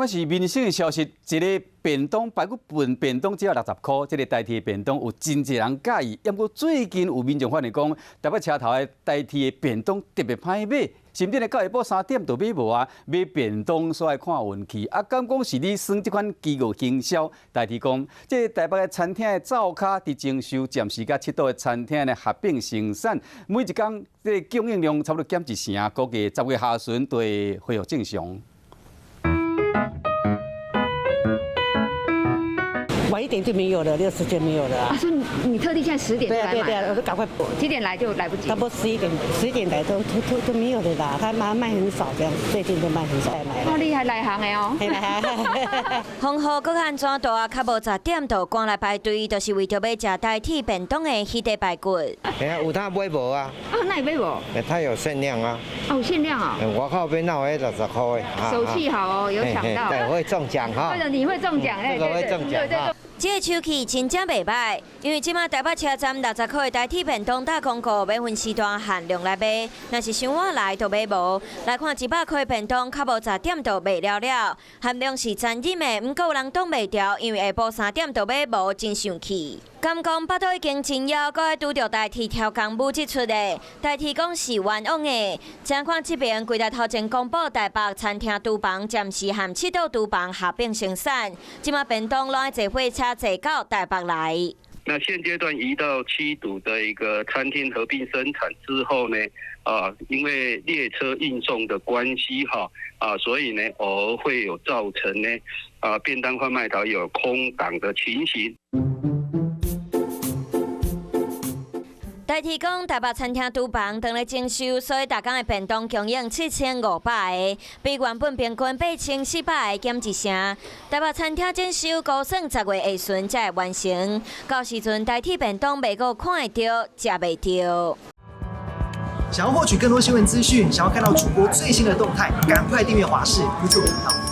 嘛是民生的消息，一个便当排骨份便当只要60块，这个代替的便当有真侪人介意。不过最近有民众反映讲，台北车头的代替的便当特别歹买，甚至咧到下晡3点都买无啊！买便当煞爱看运气，啊，敢讲是你耍这款饥饿营销？代替讲，这台北的餐厅的灶卡伫征收暂时甲7度的餐厅的合并生产，每一天这供应量差不多减1成，估计10月下旬就会恢复正常。 晚一点就没有了，6、10点没有了啊。所以你特地现在10点就来买？对啊，我都赶快。几点来就来不及？差不多11点来都没有了啦。他卖很少这样，最近都卖很少来了。好厉害，内行的哦。风雨搁较安怎大，较无10点就赶来排队，就是为着要食代替便当的迄块排骨。哎呀，有他买无啊？哦，那你买无？它有限量啊。哦，限量啊。我靠边那位60块的。手气好哦，有抢到。对，会中奖哈。为了你会中奖，这个会中奖哈。 这个手气真正袂歹，因为即马台北车站60块的代替便当大广告，要分时段限量来买，若是伤晚来就买无。来看100块便当，较无10点就卖了，含量是残忍的，毋过有人挡袂牢，因为下晡3点就买无，真生气。敢讲巴肚已经真枵，搁要拄着代替超工母即出的，代替讲是冤枉的。请看这边柜台头前公布台北餐厅厨房暂时和7度厨房合并生产，即马便当拢要坐火车坐到台北来。那现阶段移到7堵的一个餐厅合并生产之后呢，因为列车运送的关系所以呢，偶尔会有造成呢，便当贩卖台有空档的情形。 代替讲台北餐厅厨房当咧征收，所以大家的便当供应7500个，比原本平均8400个减1成。台北餐厅征收估算10月下旬才会完成，到时阵代替便当未够看会到，食袂到。想要获取更多新闻资讯，想要看到主播最新的动态，赶快订阅华视 YouTube 频道。